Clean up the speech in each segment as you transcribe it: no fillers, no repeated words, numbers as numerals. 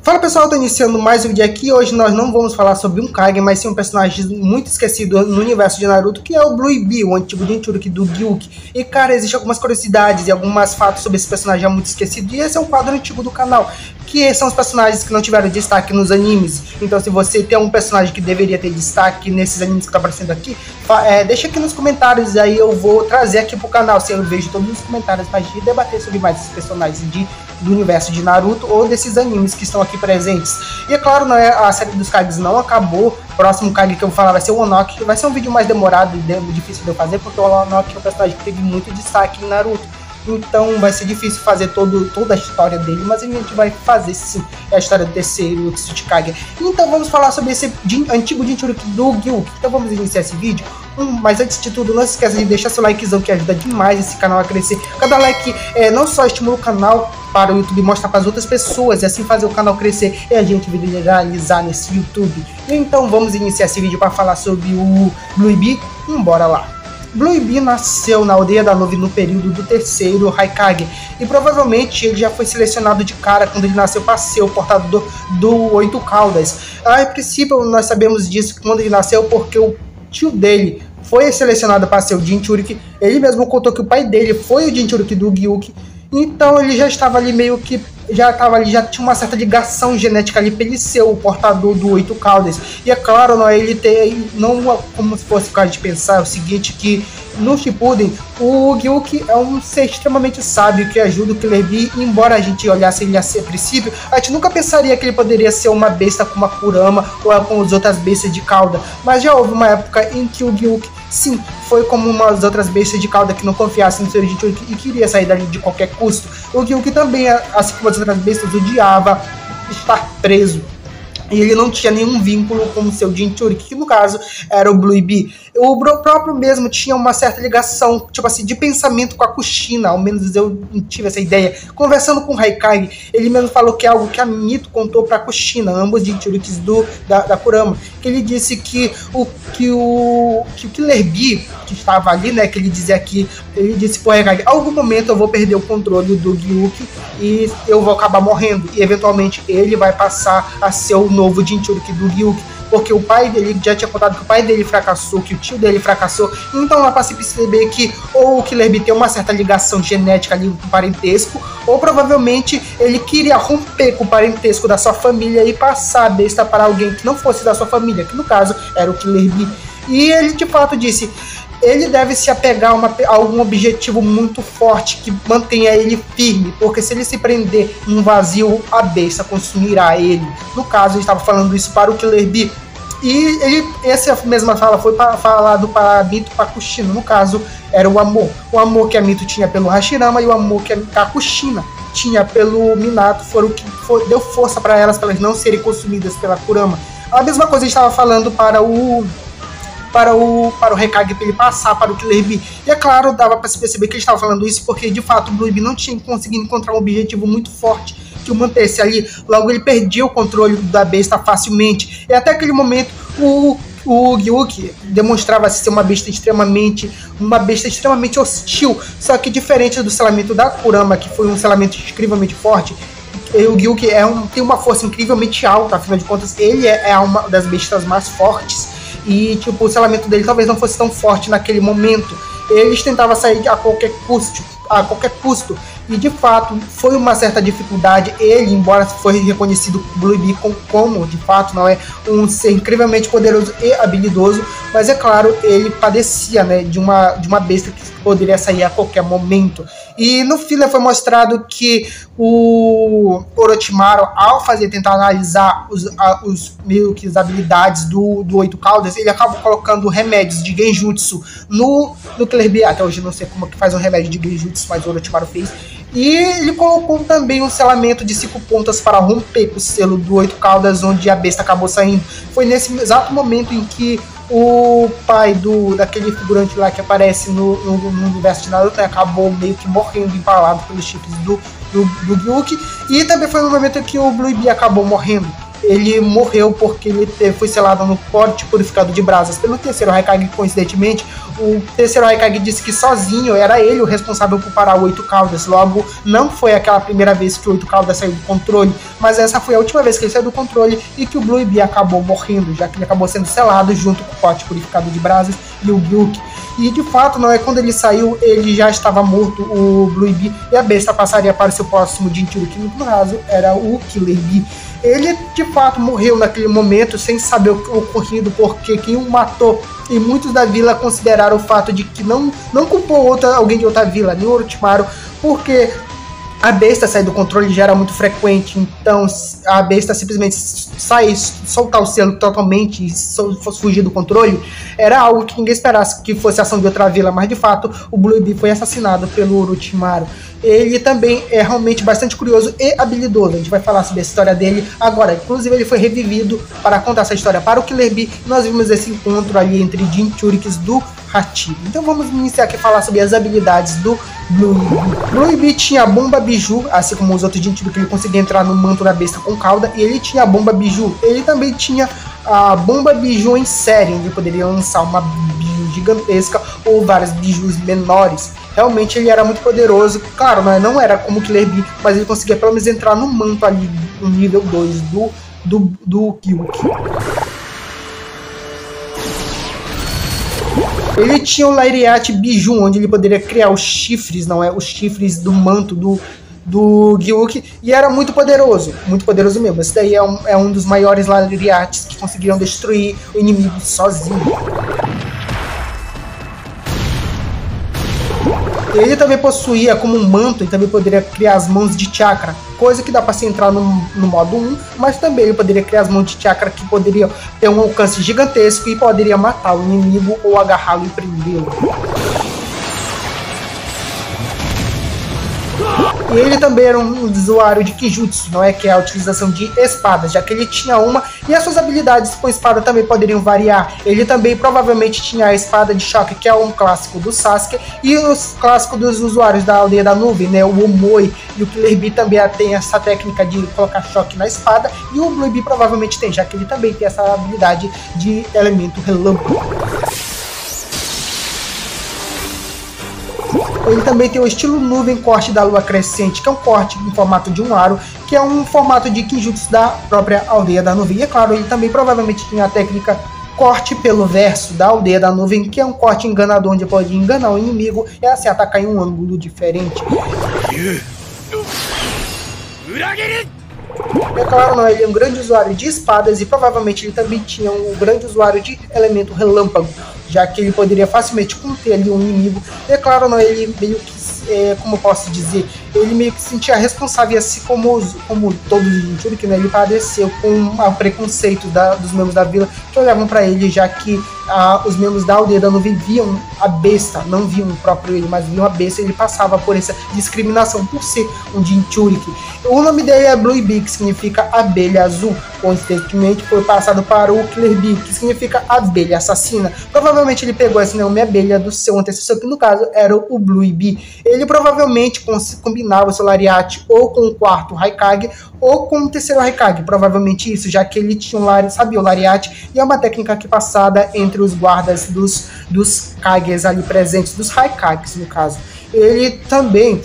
Fala pessoal, tô iniciando mais um vídeo aqui. Hoje nós não vamos falar sobre um Kage, mas sim um personagem muito esquecido no universo de Naruto, que é o Blue Bee, o antigo Jinchuriki do Gyuki. E cara, existem algumas curiosidades e alguns fatos sobre esse personagem já muito esquecido, e esse é um quadro antigo do canal, que são os personagens que não tiveram destaque nos animes. Então se você tem um personagem que deveria ter destaque nesses animes que tá aparecendo aqui, deixa aqui nos comentários, aí eu vou trazer aqui pro canal, se eu vejo todos os comentários pra gente debater sobre mais esses personagens do universo de Naruto ou desses animes que estão aqui presentes. E é claro, não é, a série dos Kages não acabou. O próximo Kage que eu vou falar vai ser o Onoki, que vai ser um vídeo mais demorado e difícil de eu fazer, porque o Onoki é um personagem que teve muito destaque em Naruto. Então vai ser difícil fazer toda a história dele, mas a gente vai fazer sim a história do terceiro Tsuchikage. Então vamos falar sobre esse antigo Jinchuriki do Gyuki. Então vamos iniciar esse vídeo. Mas antes de tudo, não se esqueça de deixar seu likezão, que ajuda demais esse canal a crescer. Cada like não só estimula o canal para o YouTube mostrar para as outras pessoas e assim fazer o canal crescer e a gente viralizar nesse YouTube. Então vamos iniciar esse vídeo para falar sobre o Blue Bee. Bora lá. Blue Bee nasceu na aldeia da Nove no período do terceiro Raikage, e provavelmente ele já foi selecionado de cara quando ele nasceu para ser o portador do Oito Caudas. A princípio nós sabemos disso quando ele nasceu porque o tio dele foi selecionado para ser o Jinchuriki. Ele mesmo contou que o pai dele foi o Jinchuriki do Gyuki, então ele já estava ali meio que já tinha uma certa ligação genética ali para ele ser o portador do Oito Caudas. E é claro, não é ele ter, não como se fosse o caso de pensar o seguinte, que no Shippuden o Gyuki é um ser extremamente sábio que ajuda o Killer Bee, e embora a gente olhasse ele assim a princípio, a gente nunca pensaria que ele poderia ser uma besta como a Kurama ou com as outras bestas de cauda. Mas já houve uma época em que o Gyuki, sim, foi como umas outras bestas de cauda que não confiassem no seu Jinchuriki e queria sair dali de qualquer custo. O Gyuki também, assim como as outras bestas, odiava estar preso. E ele não tinha nenhum vínculo com o seu Jinchuriki, que no caso era o Blue Bee. O próprio mesmo tinha uma certa ligação, tipo assim, de pensamento com a Kushina, ao menos eu tive essa ideia. Conversando com o Raikage, ele mesmo falou que é algo que a Mito contou pra Kushina, ambos Jinchurikis da Kurama, que ele disse que o Killer Bee, que estava ali, né, que ele dizia aqui, ele disse pro Raikage, algum momento eu vou perder o controle do Gyuki e eu vou acabar morrendo, e eventualmente ele vai passar a ser o novo Jinchuriki do Gyuki, porque o pai dele já tinha contado que o pai dele fracassou, que o tio dele fracassou. Então lá para se perceber que ou o Killer Bee tem uma certa ligação genética ali com o parentesco, ou provavelmente ele queria romper com o parentesco da sua família e passar a besta para alguém que não fosse da sua família, que no caso era o Killer Bee. E ele de fato disse, ele deve se apegar a algum objetivo muito forte que mantenha ele firme, porque se ele se prender num vazio, a besta consumirá ele. No caso, ele estava falando isso para o Killer Bee. E essa mesma fala foi falado para a Mito e para a Kushina. No caso, era o amor. O amor que a Mito tinha pelo Hashirama e o amor que a Kushina tinha pelo Minato foram o que deu força para elas não serem consumidas pela Kurama. A mesma coisa ele estava falando para o Raikage, para ele passar para o Killer Bee. E é claro, dava para se perceber que ele estava falando isso porque de fato o Blue Bee não tinha conseguido encontrar um objetivo muito forte que o mantesse ali. Logo ele perdia o controle da besta facilmente, e até aquele momento o Gyuki demonstrava ser uma besta extremamente hostil. Só que diferente do selamento da Kurama, que foi um selamento incrivelmente forte, o Gyuki tem uma força incrivelmente alta. Afinal de contas, ele é uma das bestas mais fortes. E tipo, o selamento dele talvez não fosse tão forte naquele momento. Eles tentavam sair a qualquer custo. E de fato foi uma certa dificuldade. Ele, embora foi reconhecido Blue Bee como de fato não é um ser incrivelmente poderoso e habilidoso, mas é claro, ele padecia, né, de uma besta que poderia sair a qualquer momento. E no filler foi mostrado que o Orochimaru, ao tentar analisar as habilidades do Oito Caudas, ele acaba colocando remédios de Genjutsu no Killer Bee. Até hoje não sei como que faz um remédio de Genjutsu, mas o Orochimaru fez. E ele colocou também um selamento de 5 pontas para romper com o selo do Oito Caudas, onde a besta acabou saindo. Foi nesse exato momento em que o pai daquele figurante lá que aparece no universo de Naruto acabou meio que morrendo, empalado pelos chifres do Gyuki. E também foi no momento em que o Blue Bee acabou morrendo. ele morreu porque ele foi selado no pote purificado de brasas pelo terceiro Raikage. Coincidentemente, o terceiro Raikage disse que sozinho era ele o responsável por parar o Oito Caudas. Logo, não foi aquela primeira vez que o Oito Caudas saiu do controle, mas essa foi a última vez que ele saiu do controle e que o Blue B acabou morrendo, já que ele acabou sendo selado junto com o pote purificado de brasas e o Gyuki. E de fato, não é, quando ele saiu, ele já estava morto, o Blue B, e a besta passaria para o seu próximo Jinchuriki, que no caso era o Killer B. Ele de fato morreu naquele momento sem saber o ocorrido, porque quem o matou, e muitos da vila consideraram o fato de que não culpou alguém de outra vila, nem o Orochimaru, porque a besta sair do controle já era muito frequente. Então a besta simplesmente sair, soltar o selo totalmente e fugir do controle era algo que ninguém esperasse que fosse ação de outra vila, mas de fato o Blue B foi assassinado pelo Orochimaru. Ele também é realmente bastante curioso e habilidoso. A gente vai falar sobre a história dele agora. Inclusive, ele foi revivido para contar essa história para o Killer B. Nós vimos esse encontro ali entre Jinchurikis do Hachibi. Então vamos iniciar aqui a falar sobre as habilidades do Blue B. Blue B tinha a bomba Biju, assim como os outros Jinchuriki, ele conseguia entrar no manto da besta com cauda, e ele tinha a bomba Biju. Ele também tinha a bomba Biju em série, onde ele poderia lançar uma Biju gigantesca ou várias Bijus menores. Realmente ele era muito poderoso. Claro, não era como o Killer B, mas ele conseguia pelo menos entrar no manto ali no nível 2 do Gyuki. Ele tinha o Lariat Biju, onde ele poderia criar os chifres, os chifres do manto do Gyuki, e era muito poderoso mesmo. Esse daí é um dos maiores Lariats que conseguiram destruir o inimigo sozinho. Ele também possuía como um manto, e também poderia criar as mãos de chakra, coisa que dá para se entrar no modo 1, mas também ele poderia criar as mãos de chakra que poderiam ter um alcance gigantesco e poderia matar o inimigo ou agarrá-lo e prendê-lo. E ele também era um usuário de Kijutsu, que é a utilização de espadas, já que ele tinha uma, e as suas habilidades com espada também poderiam variar. Ele também provavelmente tinha a espada de choque, que é um clássico do Sasuke, e os clássicos dos usuários da Aldeia da Nuvem, o Omoi, e o Killer B também tem essa técnica de colocar choque na espada, e o Blue B provavelmente tem, já que ele também tem essa habilidade de elemento relâmpago. Ele também tem o estilo nuvem corte da lua crescente, que é um corte em formato de um aro, que é um formato de Kijutsu da própria Aldeia da Nuvem. E é claro, ele também provavelmente tinha a técnica corte pelo verso da Aldeia da Nuvem, que é um corte enganador, onde pode enganar o inimigo e assim atacar em um ângulo diferente. É claro, ele é um grande usuário de espadas, e provavelmente ele também tinha um grande usuário de elemento relâmpago, já que ele poderia facilmente conter ali um inimigo. É claro, ele meio que, como eu posso dizer, ele meio que se sentia responsável, assim como todos os Jinchuriki, ele padeceu com o preconceito dos membros da vila, que olhavam para ele, já que os membros da Aldeia da Nuvem viam a besta, não viam o próprio ele, mas viam a besta, e ele passava por essa discriminação por ser um Jinchuriki. O nome dele é Blue B, que significa abelha azul. Coincidentemente foi passado para o Killer B, que significa abelha assassina. Provavelmente ele pegou esse nome abelha do seu antecessor, que no caso era o Blue B. Ele provavelmente combinava o seu Lariat ou com o quarto Raikage ou com o terceiro Raikage, provavelmente isso, já que ele tinha sabia o Lariat, e é uma técnica que passada entre os guardas dos Kages ali presentes, dos Raikages no caso. Ele também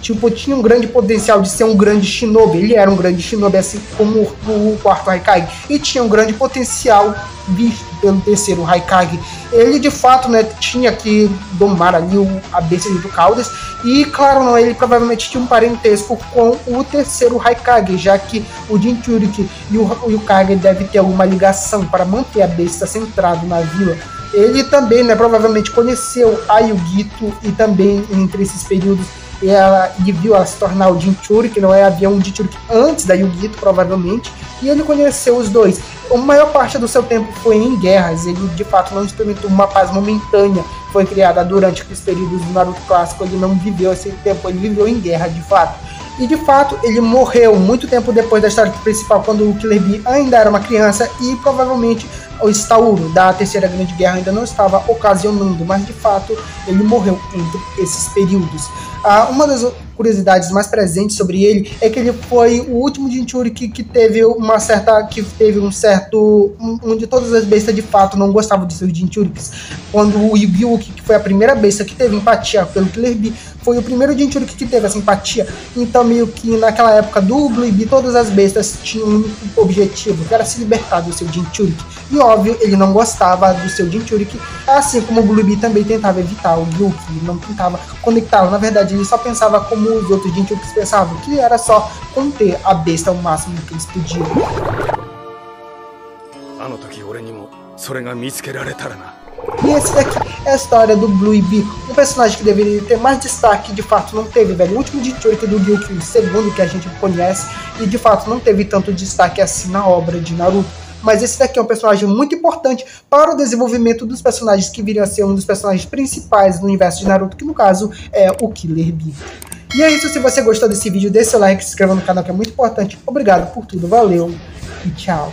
tinha um grande potencial de ser um grande shinobi. Ele era um grande shinobi, assim como o quarto Raikage, e tinha um grande potencial visto pelo terceiro Raikage. Ele de fato tinha que domar ali a besta do Caudas, e claro, ele provavelmente tinha um parentesco com o terceiro Raikage, já que o Jinchuriki e o Kage devem ter alguma ligação para manter a besta centrado na vila. Ele também, provavelmente conheceu a Yugito, e também entre esses períodos ele viu ela se tornar o Jinchuriki, havia um Jinchuriki antes da Yugito, provavelmente, e ele conheceu os dois. A maior parte do seu tempo foi em guerras, ele de fato não experimentou uma paz momentânea, foi criada durante aqueles períodos do Naruto clássico, ele não viveu esse tempo, ele viveu em guerra de fato. E de fato ele morreu muito tempo depois da história principal, quando o Killer B ainda era uma criança, e provavelmente o instauro da Terceira Grande Guerra ainda não estava ocasionando, mas de fato ele morreu entre esses períodos. Uma das curiosidades mais presentes sobre ele é que ele foi o último Jinchuriki que teve onde todas as bestas de fato não gostavam de seus Jinchurikis. Quando o Gyuki, que foi a primeira besta que teve empatia pelo Killer Bee, foi o primeiro Jinchuriki que teve essa empatia. Então meio que naquela época do Blue Bee, todas as bestas tinham um único objetivo, que era se libertar do seu Jinchuriki. E óbvio, ele não gostava do seu Jinchuriki, assim como o Blue Bee também tentava evitar o Gyuki, ele não tentava conectá-lo. Na verdade, ele só pensava como os outros Jinchurikis pensavam, que era só conter a besta ao máximo que eles podiam. E esse daqui é a história do Blue Bee, um personagem que deveria ter mais destaque, de fato não teve, velho. O último Jinchuriki do Gyuki, o segundo que a gente conhece, e de fato não teve tanto destaque assim na obra de Naruto. Mas esse daqui é um personagem muito importante para o desenvolvimento dos personagens que viriam a ser um dos personagens principais no universo de Naruto, que no caso é o Killer Bee. E é isso, se você gostou desse vídeo, deixe seu like, se inscreva no canal que é muito importante. Obrigado por tudo, valeu e tchau.